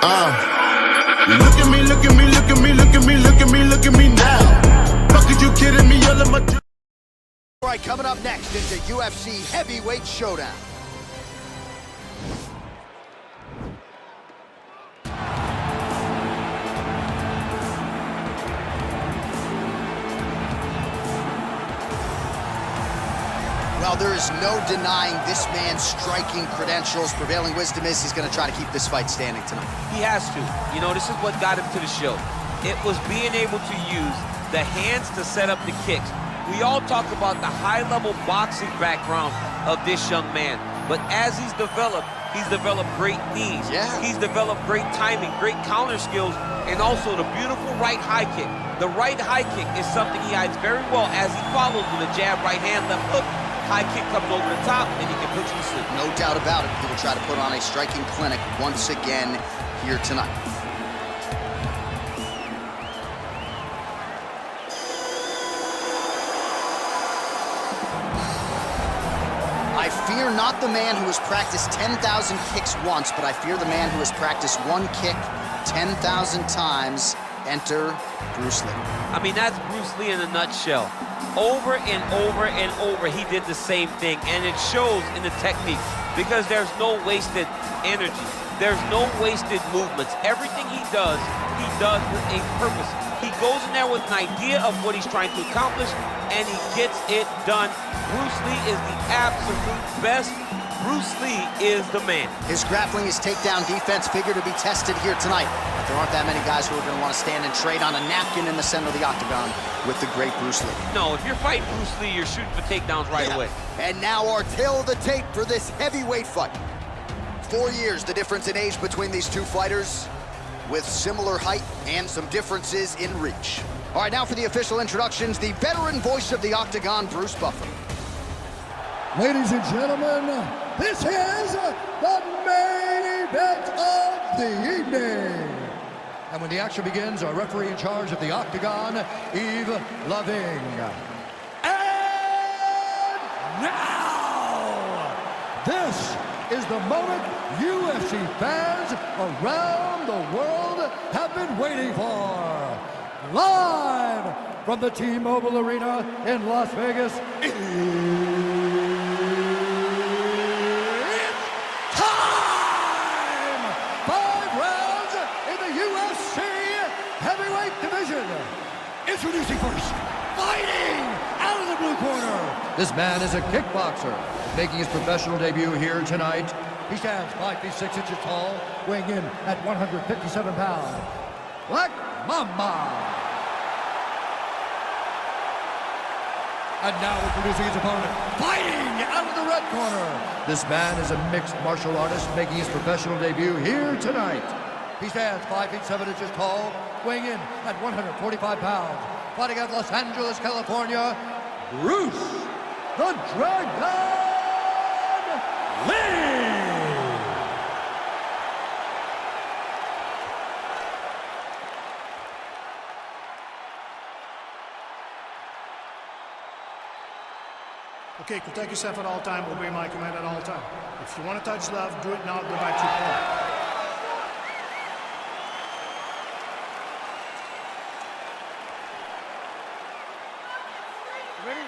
Look at me, look at me, look at me, look at me, look at me, look at me now. Fuck, are you kidding me? All of my. All right, coming up next is the UFC heavyweight showdown. Well, there is no denying this man's striking credentials. Prevailing wisdom is he's going to try to keep this fight standing tonight. He has to. You know, this is what got him to the show. It was being able to use the hands to set up the kicks. We all talk about the high-level boxing background of this young man. But as he's developed great knees. Yeah. He's developed great timing, great counter skills, and also the beautiful right high kick. The right high kick is something he hides very well as he follows with a jab, right hand, left hook. High kick comes over the top, and he can put you to sleep. No doubt about it. He will try to put on a striking clinic once again here tonight. I fear not the man who has practiced 10,000 kicks once, but I fear the man who has practiced one kick 10,000 times. Enter Bruce Lee. I mean, that's Bruce Lee in a nutshell. Over and over and over, he did the same thing, and it shows in the technique because there's no wasted energy. There's no wasted movements. Everything he does with a purpose. He goes in there with an idea of what he's trying to accomplish, and he gets it done. Bruce Lee is the absolute best. Bruce Lee is the man. His grappling, his takedown defense figure to be tested here tonight. But there aren't that many guys who are going to want to stand and trade on a napkin in the center of the octagon with the great Bruce Lee. No, if you're fighting Bruce Lee, you're shooting for takedowns right away. And now our tale of the tape for this heavyweight fight. 4 years, the difference in age between these two fighters, with similar height and some differences in reach. All right, now for the official introductions, the veteran voice of the octagon, Bruce Buffer. Ladies and gentlemen, this is the main event of the evening. And when the action begins, our referee in charge of the octagon, Yves Loving. And now, this is the moment UFC fans around the world have been waiting for. Live from the T-Mobile Arena in Las Vegas, introducing first, fighting out of the blue corner. This man is a kickboxer, making his professional debut here tonight. He stands 5 feet 6 inches tall, weighing in at 157 pounds. Black Mamba. And now introducing his opponent, fighting out of the red corner. This man is a mixed martial artist, making his professional debut here tonight. He stands 5 feet 7 inches tall, weighing in at 145 pounds. Fighting out of Los Angeles, California, Bruce the Dragon Lee! Okay, protect yourself at all time, obey my command at all time. If you want to touch love, do it now, go back to your corner. Ready?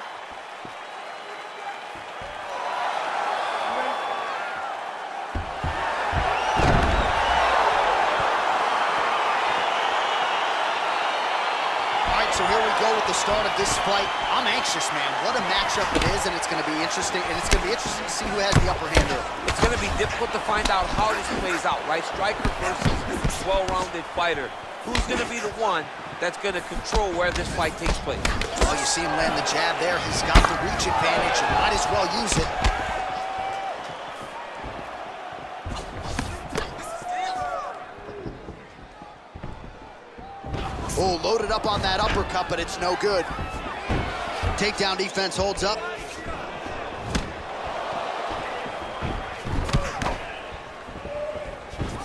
So here we go with the start of this fight. I'm anxious, man. What a matchup it is, and it's going to be interesting. And it's going to be interesting to see who has the upper hand here. It's going to be difficult to find out how this plays out, right? Striker versus well-rounded fighter. Who's going to be the one that's going to control where this fight takes place? Well, you see him land the jab there. He's got the reach advantage. You might as well use it. Oh, loaded up on that uppercut, but it's no good. Takedown defense holds up.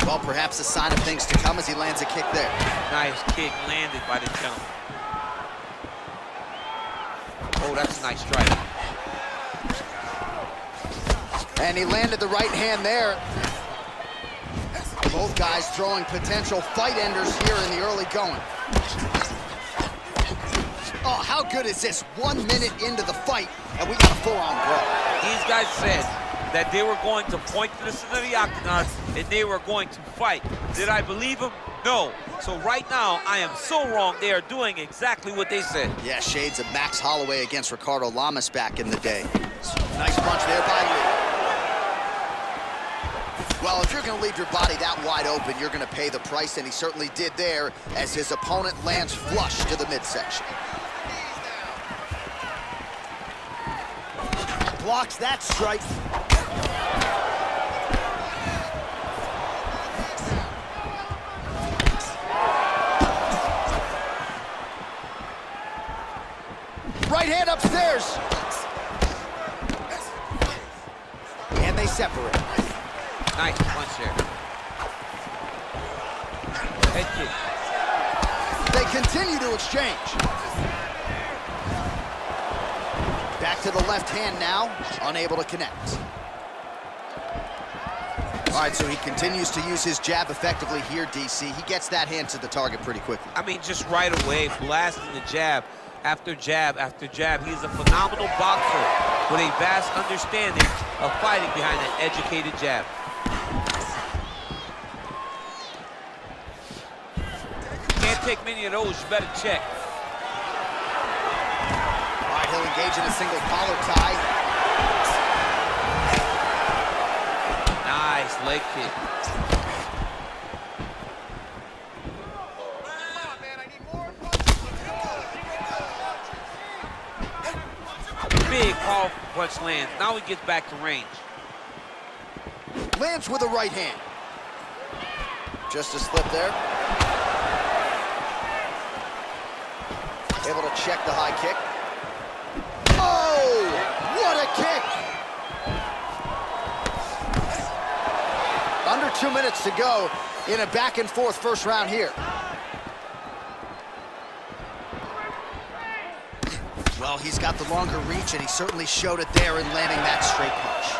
Well, perhaps a sign of things to come as he lands a kick there. Nice kick landed by the gentleman. Oh, that's a nice strike. And he landed the right hand there. Both guys throwing potential fight enders here in the early going. Oh, how good is this? 1 minute into the fight, and we got a full-on brawl. These guys said that they were going to point to the center of the octagon and they were going to fight. Did I believe them? No. So right now, I am so wrong. They are doing exactly what they said. Yeah, shades of Max Holloway against Ricardo Lamas back in the day. Nice punch there by Lee. Well, if you're going to leave your body that wide open, you're going to pay the price, and he certainly did there as his opponent lands flush to the midsection. Blocks that strike. Right hand upstairs. And they separate. Nice punch there. Head kick. They continue to exchange. Back to the left hand now, unable to connect. All right, so he continues to use his jab effectively here, DC. He gets that hand to the target pretty quickly. I mean, just right away, blasting the jab after jab after jab. He's a phenomenal boxer with a vast understanding of fighting behind an educated jab. Can't take many of those, you better check. All right, he'll engage in a single collar tie. Nice leg kick. Big, powerful punch lands. Now he gets back to range. Lands with a right hand. Just a slip there. Able to check the high kick. Oh, what a kick! Under 2 minutes to go in a back and forth first round here. Well, he's got the longer reach, and he certainly showed it there in landing that straight punch.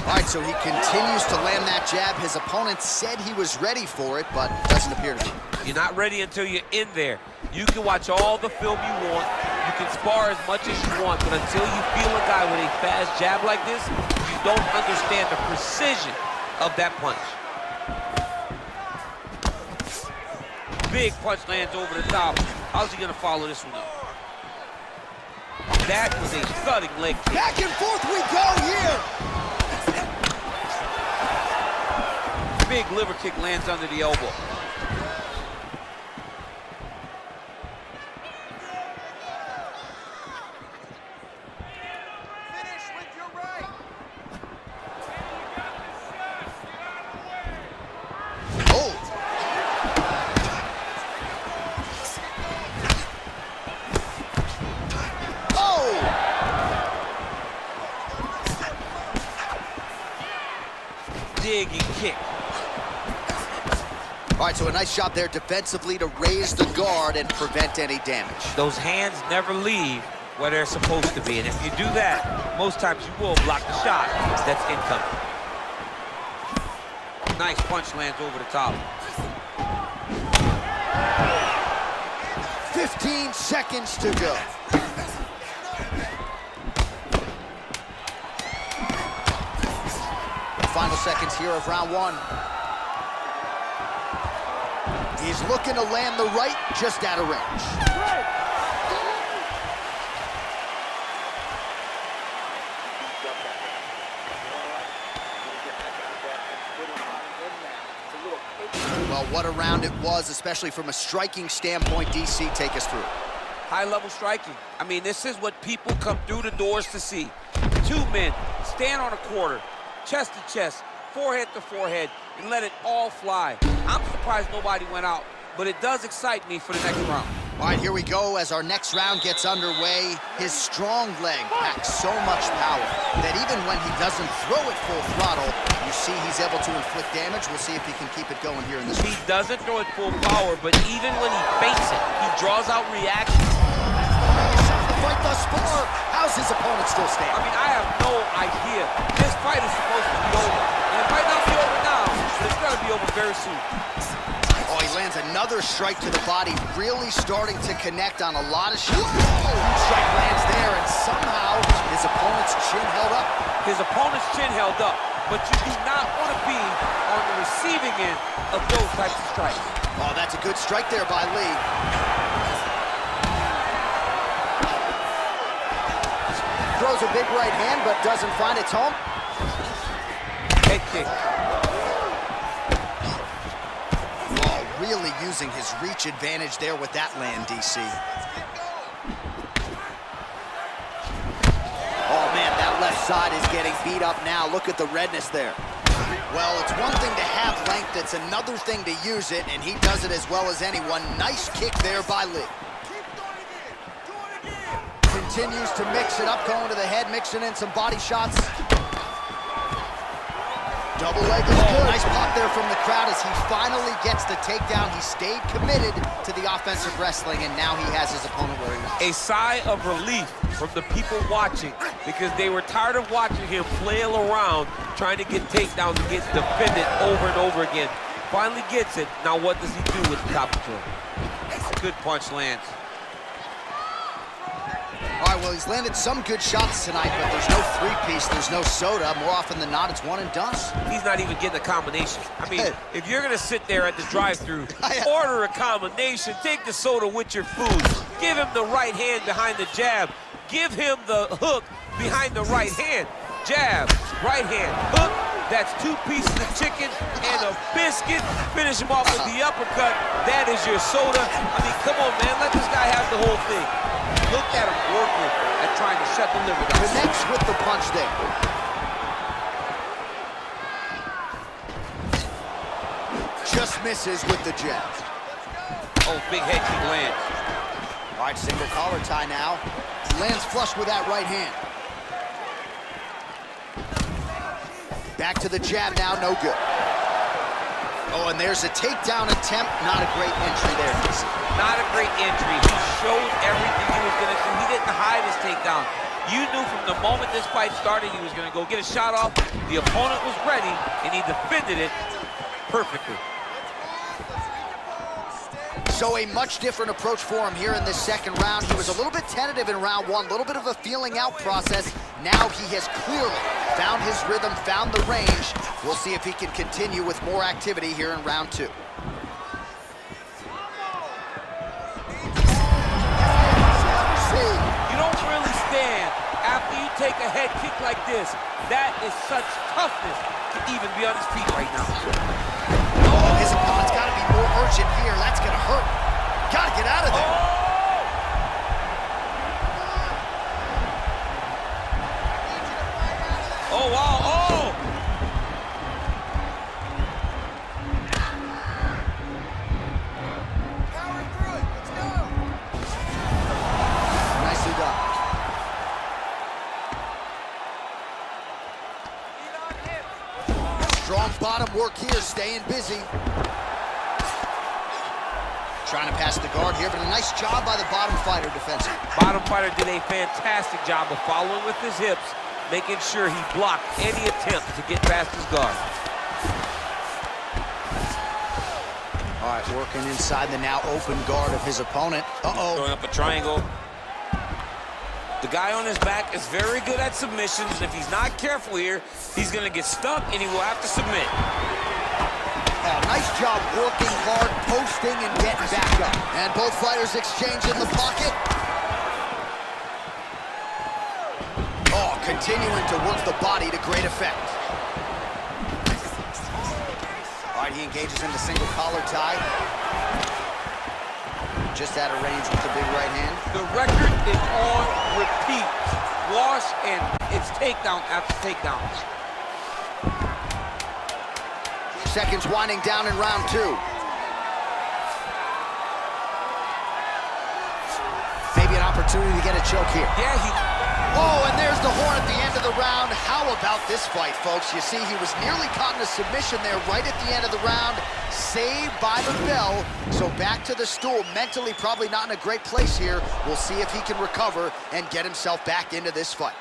All right, so he continues to land that jab. His opponent said he was ready for it, but doesn't appear to be. You're not ready until you're in there. You can watch all the film you want. You can spar as much as you want, but until you feel a guy with a fast jab like this, you don't understand the precision of that punch. Big punch lands over the top. How's he gonna follow this one up? That was a thudding leg kick. Back and forth we go here. Big liver kick lands under the elbow. Finish with your right. Oh. Digging kick. All right, so a nice job there defensively to raise the guard and prevent any damage. Those hands never leave where they're supposed to be, and if you do that, most times you will block the shot that's incoming. Nice punch lands over the top. 15 seconds to go. Final seconds here of round one. He's looking to land the right, just out of range. Well, what a round it was, especially from a striking standpoint. DC, take us through it. High-level striking. I mean, this is what people come through the doors to see. Two men stand on a quarter, chest to chest, forehead to forehead, and let it all fly. I'm surprised nobody went out, but it does excite me for the next round. All right, here we go as our next round gets underway. His strong leg packs so much power that even when he doesn't throw it full throttle, you see he's able to inflict damage. We'll see if he can keep it going here in this He round. doesn't throw it full power, but even when he feints it, he draws out reactions. The fight thus far, how's his opponent still I standing? mean, I have no idea. This fight is supposed to be over. And it might not be over now, It's gonna be over very soon. Oh, he lands another strike to the body, really starting to connect on a lot of shots. Strike lands there, and somehow his opponent's chin held up. His opponent's chin held up, but you do not want to be on the receiving end of those types of strikes. Oh, that's a good strike there by Lee. Throws a big right hand, but doesn't find its home. Head kick. Oh, really using his reach advantage there with that land, DC. Oh, man, that left side is getting beat up now. Look at the redness there. Well, it's one thing to have length, it's another thing to use it, and he does it as well as anyone. Nice kick there by Lee. Continues to mix it up, going to the head, mixing in some body shots. Double leg is good. Nice pop there from the crowd as he finally gets the takedown. He stayed committed to the offensive wrestling, and now he has his opponent where he wants. A sigh of relief from the people watching, because they were tired of watching him flail around trying to get takedowns and get defended over and over again. Finally gets it. Now what does he do with the top control? Good punch lands. All right, well, he's landed some good shots tonight, but there's no three-piece, there's no soda. More often than not, it's one and done. He's not even getting a combination. I mean, if you're gonna sit there at the drive-thru, order a combination, take the soda with your food, give him the right hand behind the jab, give him the hook behind the right hand. Jab, right hand, hook. That's 2 pieces of chicken and a biscuit. Finish him off with the uppercut. That is your soda. I mean, come on, man. Let this guy have the whole thing. Look at him working at trying to shut the liver down. Connects with the punch there. Just misses with the jab. Oh, big head kick lands. All right, single collar tie now. Lands flush with that right hand. Back to the jab now, no good. Oh, and there's a takedown attempt. Not a great entry there, DC. Not a great entry. He showed everything he was gonna do. He didn't hide his takedown. You knew from the moment this fight started he was gonna go get a shot off. The opponent was ready, and he defended it perfectly. So a much different approach for him here in this second round. He was a little bit tentative in round one, a little bit of a feeling out process. Now he has clearly found his rhythm, found the range. We'll see if he can continue with more activity here in round two. You don't really stand after you take a head kick like this. That is such toughness to even be on his feet right now. Oh, his opponent's got to be more urgent here. That's going to hurt. Got to get out of there. Oh, wow, oh! Power through it. Let's go. Nicely done. Strong bottom work here, staying busy. Trying to pass the guard here, but a nice job by the bottom fighter defensively. Bottom fighter did a fantastic job of following with his hips, making sure he blocked any attempt to get past his guard. All right, working inside the now open guard of his opponent. Uh-oh. Throwing up a triangle. The guy on his back is very good at submissions, and if he's not careful here, he's gonna get stuck and he will have to submit. Oh, nice job working hard, posting, and getting back up. And both fighters exchange in the pocket. Oh, continuing to work the body to great effect. All right, he engages in the single collar tie. Just out of range with the big right hand. The record is on repeat. Wash, and it's takedown after takedown. Seconds winding down in round two. Maybe an opportunity to get a choke here. Yeah, Oh, and there's the horn at the end of the round. How about this fight, folks? You see, he was nearly caught in a submission there right at the end of the round. Saved by the bell. So back to the stool. Mentally probably not in a great place here. We'll see if he can recover and get himself back into this fight.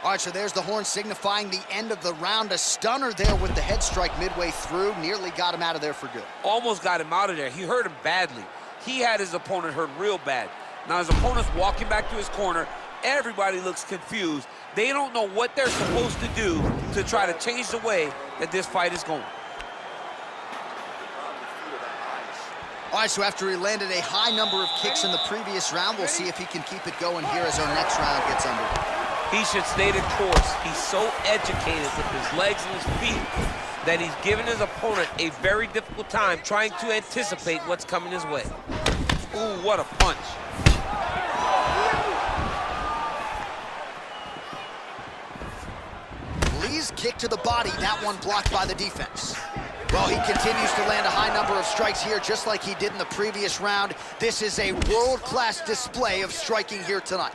All right, so there's the horn signifying the end of the round. A stunner there with the head strike midway through. Nearly got him out of there for good. Almost got him out of there. He hurt him badly. He had his opponent hurt real bad. Now his opponent's walking back to his corner. Everybody looks confused. They don't know what they're supposed to do to try to change the way that this fight is going. All right, so after he landed a high number of kicks in the previous round, we'll see if he can keep it going here as our next round gets underway. He should stay the course. He's so educated with his legs and his feet that he's given his opponent a very difficult time trying to anticipate what's coming his way. Ooh, what a punch. Lee's kick to the body, that one blocked by the defense. Well, he continues to land a high number of strikes here, just like he did in the previous round. This is a world-class display of striking here tonight.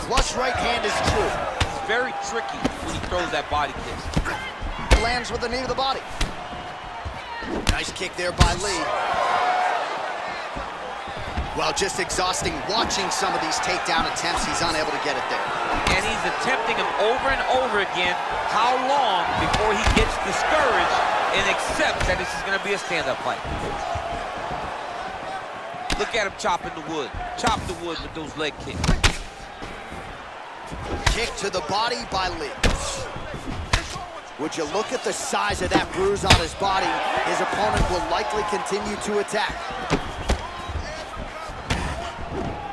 Flush right hand is true. It's very tricky when he throws that body kick. Lands with the knee to the body. Nice kick there by Lee. Well, just exhausting watching some of these takedown attempts. He's unable to get it there. And he's attempting them over and over again. How long before he gets discouraged and accepts that this is going to be a stand-up fight? Look at him chopping the wood. Chop the wood with those leg kicks. Kick to the body by Lee. Would you look at the size of that bruise on his body? His opponent will likely continue to attack.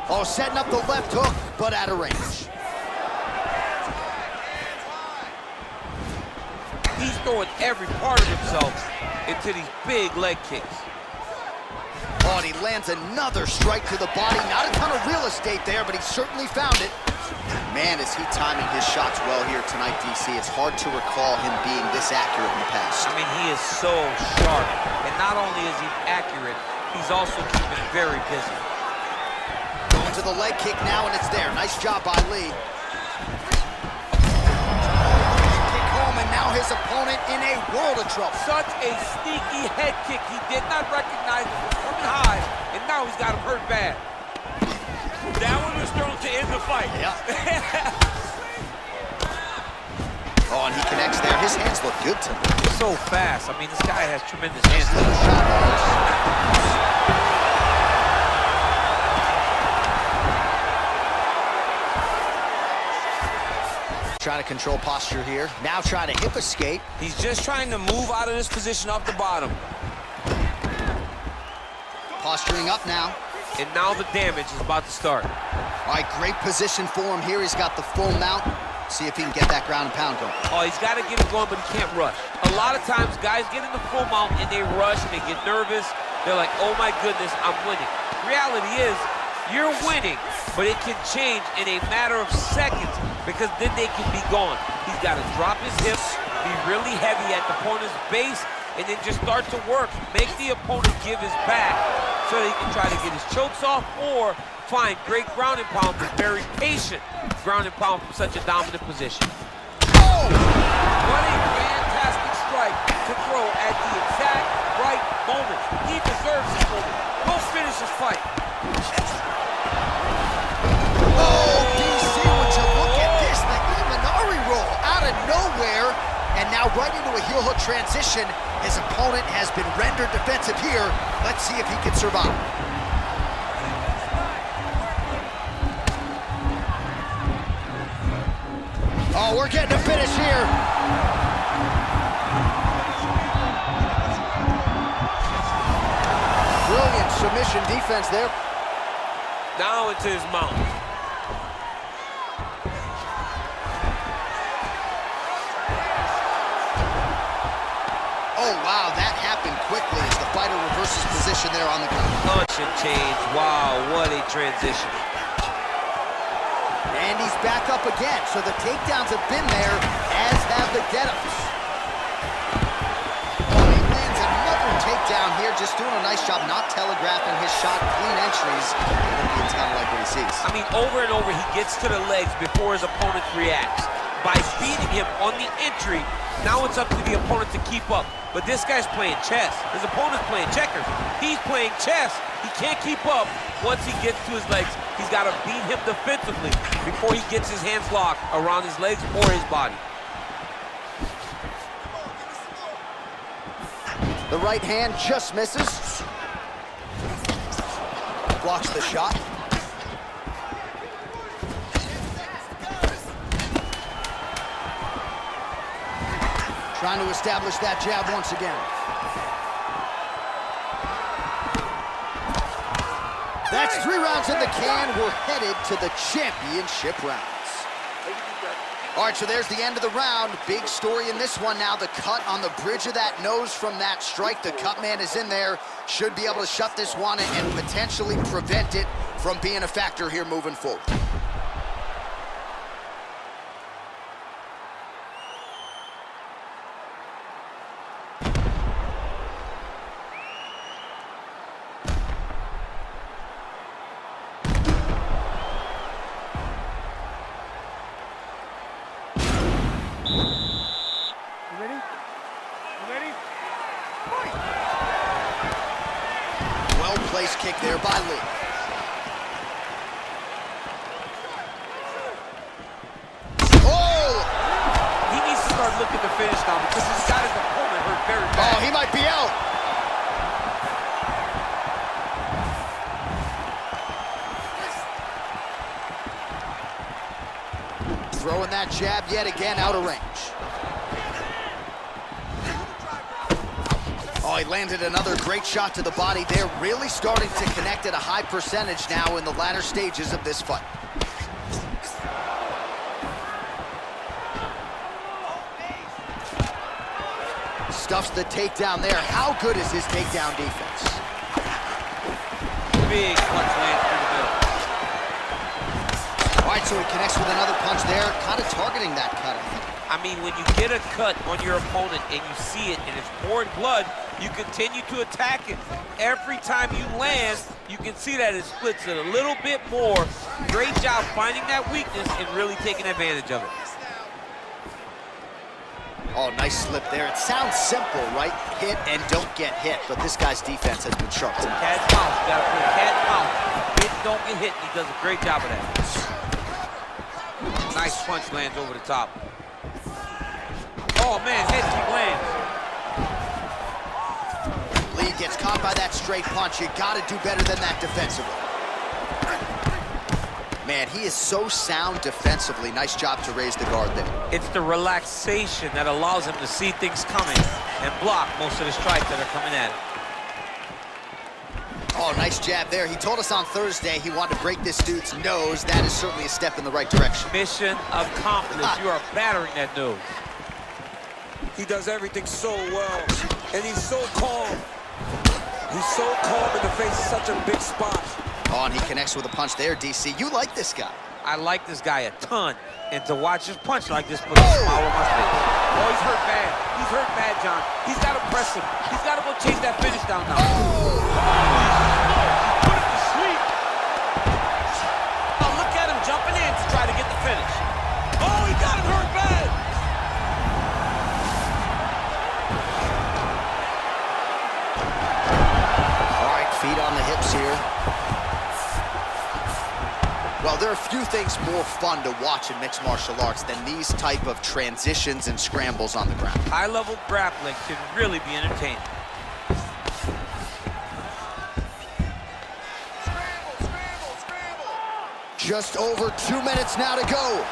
Oh, setting up the left hook, but out of range. He's throwing every part of himself into these big leg kicks. Oh, and he lands another strike to the body. Not a ton of real estate there, but he certainly found it. Man, is he timing his shots well here tonight, DC. It's hard to recall him being this accurate in the past. I mean, he is so sharp. And not only is he accurate, he's also keeping very busy. Going to the leg kick now, and it's there. Nice job by Lee. Kick home, and now his opponent in a world of trouble. Such a sneaky head kick. He did not recognize it was coming high, and now he's got him hurt bad. That one was thrown to end the fight. Yeah. Oh, and he connects there. His hands look good to me. So fast. I mean, this guy has tremendous hands. Little shot. Trying to control posture here. Now trying to hip escape. He's just trying to move out of this position off the bottom. Posturing up now. And now the damage is about to start. All right, great position for him here. He's got the full mount. See if he can get that ground and pound going. Oh, he's got to get it going, but he can't rush. A lot of times, guys get in the full mount and they rush and they get nervous. They're like, oh my goodness, I'm winning. Reality is, you're winning, but it can change in a matter of seconds because then they can be gone. He's got to drop his hips, be really heavy at the opponent's base, and then just start to work. Make the opponent give his back so that he can try to get his chokes off or find great ground and pound, but very patient ground and pound from such a dominant position. Oh! What a fantastic strike to throw at the exact right moment. He deserves this moment. Go finish his fight. Oh, DC, would you look at this? The Imanari roll out of nowhere. And now right into a heel hook transition. His opponent has been rendered defensive here. Let's see if he can survive. Oh, we're getting a finish here. Brilliant submission defense there. Now into his mount. Oh, wow, that happened quickly as the fighter reverses position there on the ground. Punch and change. Wow, what a transition. And he's back up again, so the takedowns have been there, as have the get-ups. Oh, he lands another takedown here, just doing a nice job not telegraphing his shot, clean entries. It's kind of like what he sees. I mean, over and over, he gets to the legs before his opponent reacts. By beating him on the entry, now it's up to the opponent to keep up. But this guy's playing chess. His opponent's playing checkers. He's playing chess. He can't keep up once he gets to his legs. He's got to beat him defensively before he gets his hands locked around his legs or his body. The right hand just misses. Blocks the shot. Trying to establish that jab once again. That's 3 rounds in the can. We're headed to the championship rounds. All right, so there's the end of the round. Big story in this one now. The cut on the bridge of that nose from that strike. The cut man is in there. Should be able to shut this one and potentially prevent it from being a factor here moving forward. Well-placed kick there by Lee. Oh! He needs to start looking to finish now because he's got his opponent hurt very bad. Oh, he might be out. Throwing that jab yet again out of range. Oh, he landed another great shot to the body there. Really starting to connect at a high percentage now in the latter stages of this fight. Stuffs the takedown there. How good is his takedown defense? Big punch lands through the middle. All right, so he connects with another punch there, kind of targeting that cut, I think. I mean, when you get a cut on your opponent and you see it and it's pouring blood, you continue to attack it. Every time you land, you can see that it splits it a little bit more. Great job finding that weakness and really taking advantage of it. Oh, nice slip there. It sounds simple, right? Hit and don't get hit, but this guy's defense has been sharp tonight. Cat's mouse, you gotta put cat mouse. Hit, don't get hit. He does a great job of that. Nice punch lands over the top. Oh man, head kick lands. Lee gets caught by that straight punch. You gotta do better than that defensively. Man, he is so sound defensively. Nice job to raise the guard there. It's the relaxation that allows him to see things coming and block most of the strikes that are coming at him. Oh, nice jab there. He told us on Thursday he wanted to break this dude's nose. That is certainly a step in the right direction. Mission accomplished. You are battering that nose. He does everything so well, and he's so calm. He's so calm in the face of such a big spot. Oh, and he connects with a punch there, DC. You like this guy. I like this guy a ton, and to watch his punch like this puts a smile on my face. Oh, he's hurt bad. He's hurt bad, John. He's got to press him. He's got to go chase that finish down now. Put him to sleep. Oh, look at him jumping in to try to get the finish. Oh, he got him hurt bad. All right, feet on the hips here. Well, there are few things more fun to watch in mixed martial arts than these type of transitions and scrambles on the ground. High-level grappling can really be entertaining. Just over 2 minutes now to go.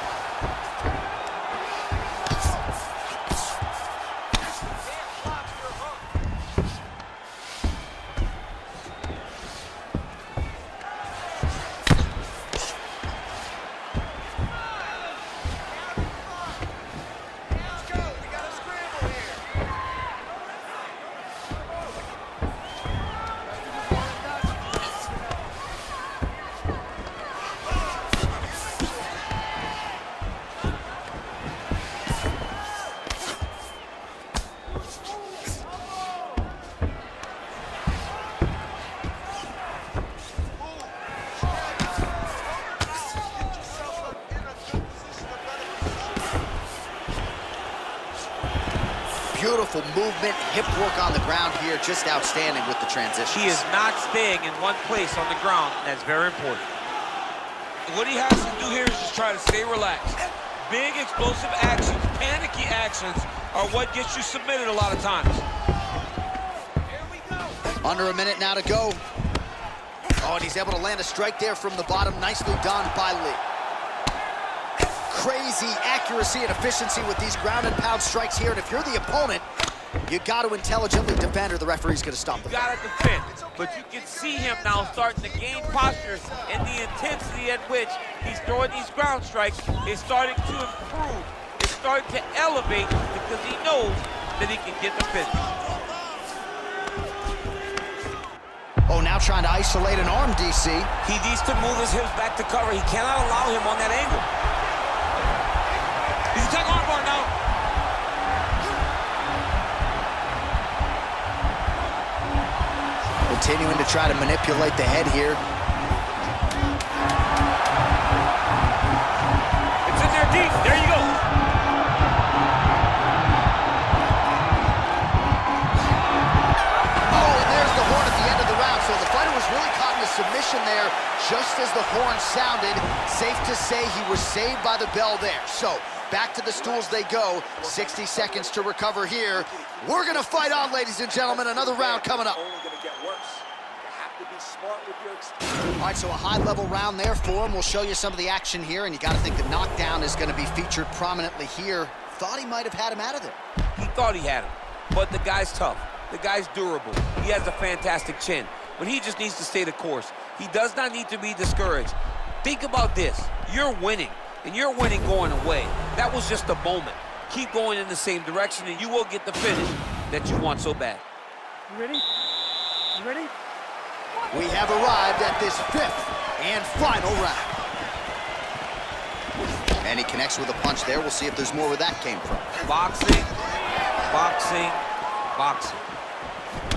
Beautiful movement, hip work on the ground here, just outstanding with the transitions. He is not staying in one place on the ground. That's very important. What he has to do here is just try to stay relaxed. Big explosive actions, panicky actions are what gets you submitted a lot of times. Under a minute now to go. Oh, and he's able to land a strike there from the bottom. Nicely done by Lee. Crazy accuracy and efficiency with these ground and pound strikes here. And if you're the opponent, you got to intelligently defend or the referee's going to stop the fight. You got to defend, but you can see him now starting to gain posture, and the intensity at which he's throwing these ground strikes is starting to improve. It's starting to elevate because he knows that he can get the finish. Oh, now trying to isolate an arm, DC. He needs to move his hips back to cover. He cannot allow him on that angle. He's attacking arm bar now. Continuing to try to manipulate the head here. It's in there deep. There you go. Oh, and there's the horn at the end of the round. So the fighter was really caught in a submission there just as the horn sounded. Safe to say he was saved by the bell there. So back to the stools they go. 60 seconds to recover here. We're going to fight on, ladies and gentlemen. Another round coming up. All right, so a high-level round there for him. We'll show you some of the action here, and you got to think the knockdown is going to be featured prominently here. Thought he might have had him out of there. He thought he had him, but the guy's tough. The guy's durable. He has a fantastic chin, but he just needs to stay the course. He does not need to be discouraged. Think about this. You're winning, and you're winning going away. That was just a moment. Keep going in the same direction, and you will get the finish that you want so bad. You ready? You ready? We have arrived at this fifth and final round. And he connects with a punch there. We'll see if there's more where that came from. Boxing, boxing, boxing.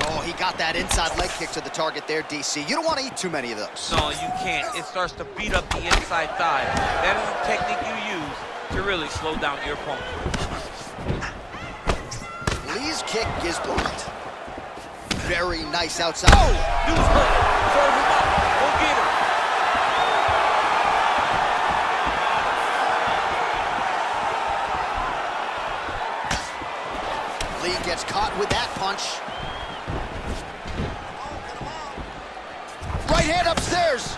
Oh, he got that inside leg kick to the target there, DC. You don't want to eat too many of those. No, you can't. It starts to beat up the inside thigh. That is a technique you use to really slow down your opponent. Lee's kick is blocked. Very nice outside. Oh, dude's hurt. Serve him up. Go get him. Lee gets caught with that punch. Right hand upstairs.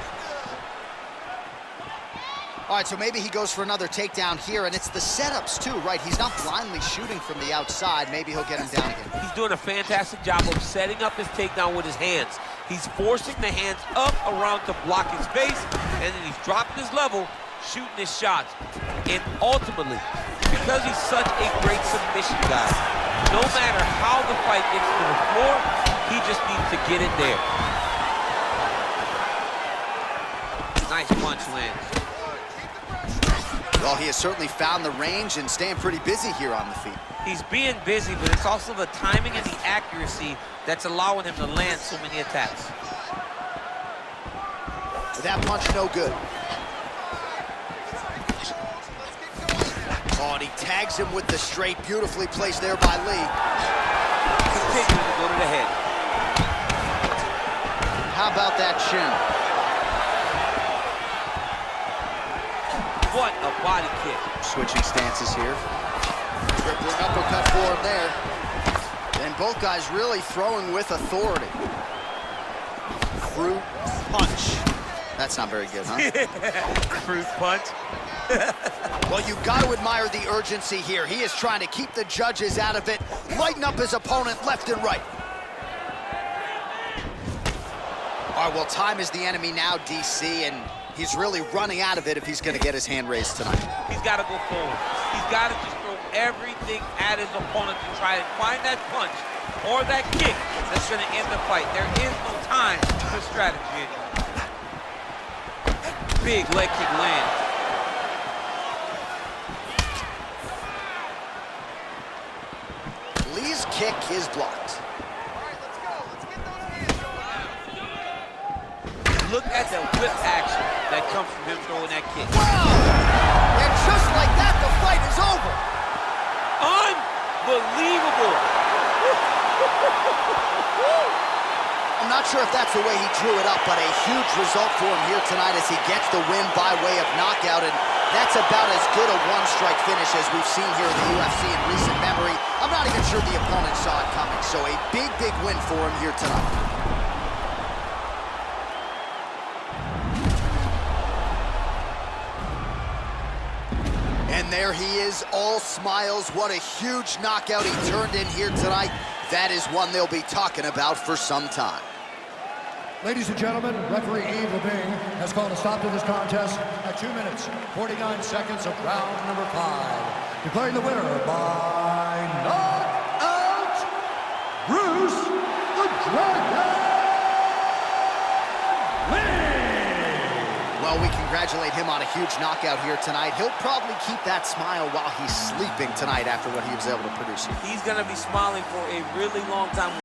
All right, so maybe he goes for another takedown here, and it's the setups too, right? He's not blindly shooting from the outside. Maybe he'll get him down again. He's doing a fantastic job of setting up his takedown with his hands. He's forcing the hands up around to block his base, and then he's dropping his level, shooting his shots. And ultimately, because he's such a great submission guy, no matter how the fight gets to the floor, he just needs to get it there. Nice punch lands. Well, he has certainly found the range and staying pretty busy here on the feet. He's being busy, but it's also the timing and the accuracy that's allowing him to land so many attacks. That punch no good. Oh, and he tags him with the straight. Beautifully placed there by Lee. Continuing to go to the head. How about that chin? What a body kick. Switching stances here. Crippling uppercut for him there. And both guys really throwing with authority. Fruit punch. That's not very good, huh? Fruit punch. Well, you got to admire the urgency here. He is trying to keep the judges out of it, lighten up his opponent left and right. All right, well, time is the enemy now, DC, and he's really running out of it if he's going to get his hand raised tonight. He's got to go forward. He's got to just throw everything at his opponent to try and find that punch or that kick that's going to end the fight. There is no time for strategy anymore. Big leg kick lands. Lee's kick is blocked. Look at the whip action that comes from him throwing that kick. Wow! And just like that, the fight is over. Unbelievable. I'm not sure if that's the way he drew it up, but a huge result for him here tonight as he gets the win by way of knockout, and that's about as good a one-strike finish as we've seen here in the UFC in recent memory. I'm not even sure the opponent saw it coming, so a big, big win for him here tonight. And there he is, all smiles. What a huge knockout he turned in here tonight. That is one they'll be talking about for some time. Ladies and gentlemen, referee Yves Lebing has called a stop to this contest at 2 minutes, 49 seconds of round number 5. Declaring the winner by knockout, Bruce the Dragon Lee! Well, we congratulate him on a huge knockout here tonight. He'll probably keep that smile while he's sleeping tonight after what he was able to produce here. He's going to be smiling for a really long time.